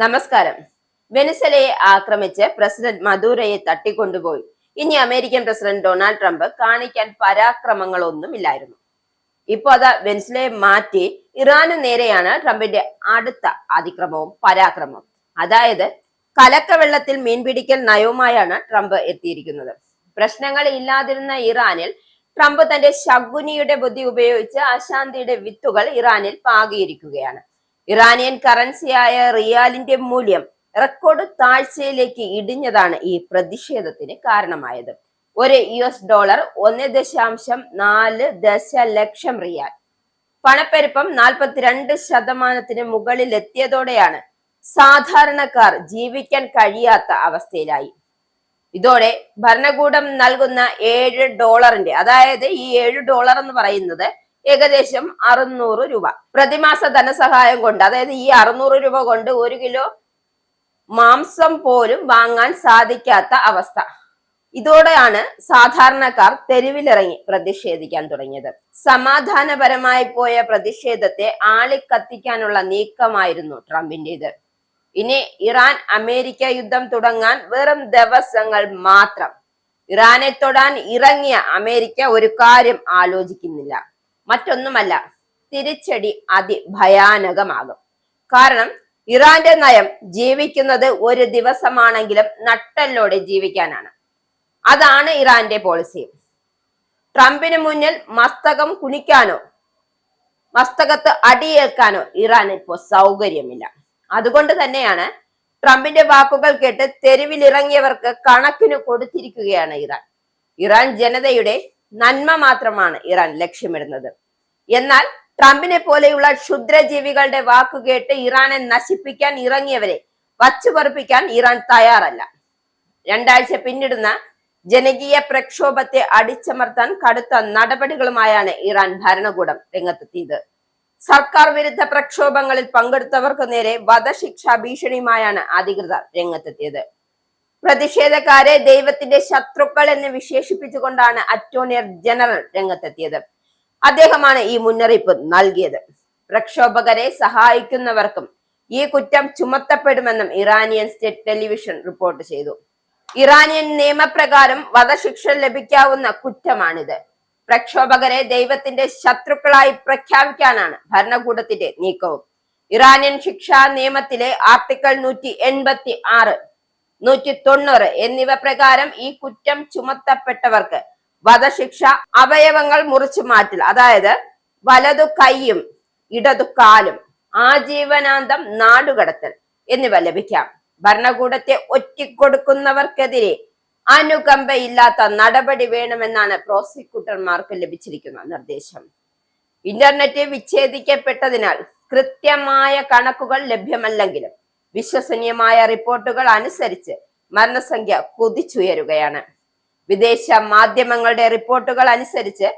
നമസ്കാരം. വെനിസലയെ ആക്രമിച്ച് പ്രസിഡന്റ് മദൂരയെ തട്ടിക്കൊണ്ടുപോയി. ഇനി അമേരിക്കൻ പ്രസിഡന്റ് ഡൊണാൾഡ് ട്രംപ് കാണിക്കാൻ പരാക്രമങ്ങളൊന്നുമില്ലായിരുന്നു. ഇപ്പൊ അത് വെനിസലയെ മാറ്റി ഇറാന് നേരെയാണ് ട്രംപിന്റെ അടുത്ത അതിക്രമവും പരാക്രമവും. അതായത് കലക്കവെള്ളത്തിൽ മീൻപിടിക്കൽ നയവുമായാണ് ട്രംപ് എത്തിയിരിക്കുന്നത്. പ്രശ്നങ്ങൾ ഇല്ലാതിരുന്ന ഇറാനിൽ ട്രംപ് തന്റെ ശകുനിയുടെ ബുദ്ധി ഉപയോഗിച്ച് അശാന്തിയുടെ വിത്തുകൾ ഇറാനിൽ പാകിയിരിക്കുകയാണ്. ഇറാനിയൻ കറൻസിയായ റിയാലിന്റെ മൂല്യം റെക്കോർഡ് താഴ്ചയിലേക്ക് ഇടിഞ്ഞതാണ് ഈ പ്രതിഷേധത്തിന് കാരണമായത്. ഒരു US$, 1.4 ദശലക്ഷം റിയാൽ. പണപ്പെരുപ്പം 42% മുകളിൽ എത്തിയതോടെയാണ് സാധാരണക്കാർ ജീവിക്കാൻ കഴിയാത്ത അവസ്ഥയിലായി. ഇതോടെ ഭരണകൂടം നൽകുന്ന $7, അതായത് ഈ $7 എന്ന് പറയുന്നത് ഏകദേശം 600 രൂപ പ്രതിമാസ ധനസഹായം കൊണ്ട്, അതായത് ഈ 600 രൂപ കൊണ്ട് 1 കിലോ മാംസം പോലും വാങ്ങാൻ സാധിക്കാത്ത അവസ്ഥ. ഇതോടെയാണ് സാധാരണക്കാർ തെരുവിലിറങ്ങി പ്രതിഷേധിക്കാൻ തുടങ്ങിയത്. സമാധാനപരമായി പോയ പ്രതിഷേധത്തെ ആളിക്കത്തിക്കാനുള്ള നീക്കമായിരുന്നു ട്രംപിന്റേത്. ഇനി ഇറാൻ അമേരിക്ക യുദ്ധം തുടങ്ങാൻ വെറും ദിവസങ്ങൾ മാത്രം. ഇറാനെ തൊടാൻ ഇറങ്ങിയ അമേരിക്ക ഒരു കാര്യം ആലോചിക്കുന്നില്ല. മറ്റൊന്നുമല്ല, തിരിച്ചടി അതിഭയാനകമാകും. കാരണം ഇറാന്റെ നയം ജീവിക്കുന്നത് ഒരു ദിവസമാണെങ്കിലും നട്ടെല്ലോടെ ജീവിക്കാനാണ്. അതാണ് ഇറാന്റെ പോളിസി. ട്രംപിന് മുന്നിൽ മസ്തകം കുനിക്കാനോ മസ്തകത്ത് അടിയേൽക്കാനോ ഇറാൻ ഇപ്പോൾ സൗകര്യമില്ല. അതുകൊണ്ട് തന്നെയാണ് ട്രംപിന്റെ വാക്കുകൾ കേട്ട് തെരുവിലിറങ്ങിയവർക്ക് കണക്കിന് കൊടുത്തിരിക്കുകയാണ് ഇറാൻ. ഇറാൻ ജനതയുടെ നന്മ മാത്രമാണ് ഇറാൻ ലക്ഷ്യമിടുന്നത്. എന്നാൽ ട്രംപിനെ പോലെയുള്ള ക്ഷുദ്രജീവികളുടെ വാക്കുകേട്ട് ഇറാനെ നശിപ്പിക്കാൻ ഇറങ്ങിയവരെ വച്ചുപറിപ്പിക്കാൻ ഇറാൻ തയ്യാറല്ല. 2 ആഴ്ച പിന്നിടുന്ന ജനകീയ പ്രക്ഷോഭത്തെ അടിച്ചമർത്താൻ കടുത്ത നടപടികളുമായാണ് ഇറാൻ ഭരണകൂടം രംഗത്തെത്തിയത്. സർക്കാർ വിരുദ്ധ പ്രക്ഷോഭങ്ങളിൽ പങ്കെടുത്തവർക്ക് നേരെ വധശിക്ഷാ ഭീഷണിയുമായാണ് അധികൃതർ രംഗത്തെത്തിയത്. പ്രതിഷേധക്കാരെ ദൈവത്തിന്റെ ശത്രുക്കൾ എന്ന് വിശേഷിപ്പിച്ചുകൊണ്ടാണ് അറ്റോർണി ജനറൽ രംഗത്തെത്തിയത്. അദ്ദേഹമാണ് ഈ മുന്നറിയിപ്പ് നൽകിയത്. പ്രക്ഷോഭകരെ സഹായിക്കുന്നവർക്കും ഈ കുറ്റം ചുമത്തപ്പെടുമെന്നും ഇറാനിയൻ സ്റ്റേറ്റ് ടെലിവിഷൻ റിപ്പോർട്ട് ചെയ്തു. ഇറാനിയൻ നിയമപ്രകാരം വധശിക്ഷ ലഭിക്കാവുന്ന കുറ്റമാണിത്. പ്രക്ഷോഭകരെ ദൈവത്തിന്റെ ശത്രുക്കളായി പ്രഖ്യാപിക്കാനാണ് ഭരണകൂടത്തിന്റെ നീക്കവും. ഇറാനിയൻ ശിക്ഷാ നിയമത്തിലെ ആർട്ടിക്കിൾ 186, 190 എന്നിവ പ്രകാരം ഈ കുറ്റം ചുമത്തപ്പെട്ടവർക്ക് വധശിക്ഷ, അവയവങ്ങൾ മുറിച്ചു മാറ്റൽ, അതായത് വലതു കൈയും ഇടതു കാലും, ആജീവനാന്തം നാടുകടത്തൽ എന്നിവ ലഭിക്കാം. ഭരണകൂടത്തെ ഒറ്റിക്കൊടുക്കുന്നവർക്കെതിരെ അനുകമ്പയില്ലാത്ത നടപടി വേണമെന്നാണ് പ്രോസിക്യൂട്ടർമാർക്ക് ലഭിച്ചിരിക്കുന്ന നിർദ്ദേശം. ഇന്റർനെറ്റ് വിച്ഛേദിക്കപ്പെട്ടതിനാൽ കൃത്യമായ കണക്കുകൾ ലഭ്യമല്ലെങ്കിലും വിശ്വസനീയമായ റിപ്പോർട്ടുകൾ അനുസരിച്ച് മരണസംഖ്യ കുതിച്ചുയരുകയാണ്. വിദേശ മാധ്യമങ്ങളുടെ റിപ്പോർട്ടുകൾ അനുസരിച്ച്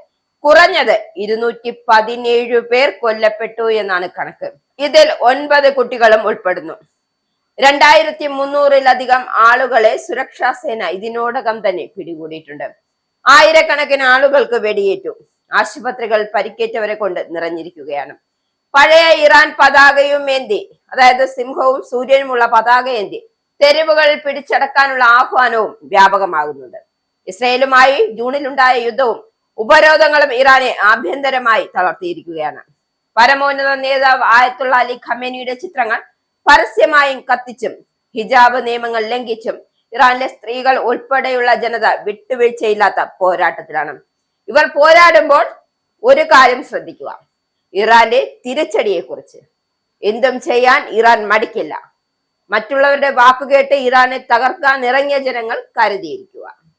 കുറഞ്ഞത് 217 പേർ കൊല്ലപ്പെട്ടു എന്നാണ് കണക്ക്. ഇതിൽ 9 കുട്ടികളും ഉൾപ്പെടുന്നു. 2300-ലധികം ആളുകളെ സുരക്ഷാ സേന ഇതിനോടകം തന്നെ പിടികൂടിയിട്ടുണ്ട്. ആയിരക്കണക്കിന് ആളുകൾക്ക് വെടിയേറ്റു. ആശുപത്രികൾ പരിക്കേറ്റവരെ കൊണ്ട് നിറഞ്ഞിരിക്കുകയാണ്. പഴയ ഇറാൻ പതാകയും ഏന്തി, അതായത് സിംഹവും സൂര്യനുമുള്ള പതാക ഏന്തി തെരുവുകൾ പിടിച്ചടക്കാനുള്ള ആഹ്വാനവും വ്യാപകമാകുന്നുണ്ട്. ഇസ്രയേലുമായി ജൂണിലുണ്ടായ യുദ്ധവും ഉപരോധങ്ങളും ഇറാനെ ആഭ്യന്തരമായി തളർത്തിയിരിക്കുകയാണ്. പരമോന്നത നേതാവ് ആയത്തുള്ള അലി ഖമേനിയുടെ ചിത്രങ്ങൾ പരസ്യമായും കത്തിച്ചും ഹിജാബ് നിയമങ്ങൾ ലംഘിച്ചും ഇറാനിലെ സ്ത്രീകൾ ഉൾപ്പെടെയുള്ള ജനത വിട്ടുവീഴ്ചയില്ലാത്ത പോരാട്ടത്തിലാണ്. ഇവർ പോരാടുമ്പോൾ ഒരു കാര്യം ശ്രദ്ധിക്കുക, ഇറാന്റെ തിരിച്ചടിയെ കുറിച്ച്. എന്തും ചെയ്യാൻ ഇറാൻ മടിക്കില്ല. മറ്റുള്ളവരുടെ വാക്കുകേട്ട് ഇറാനെ തകർക്കാൻ ഇറങ്ങിയ ജനങ്ങൾ കരുതിയിരിക്കുക.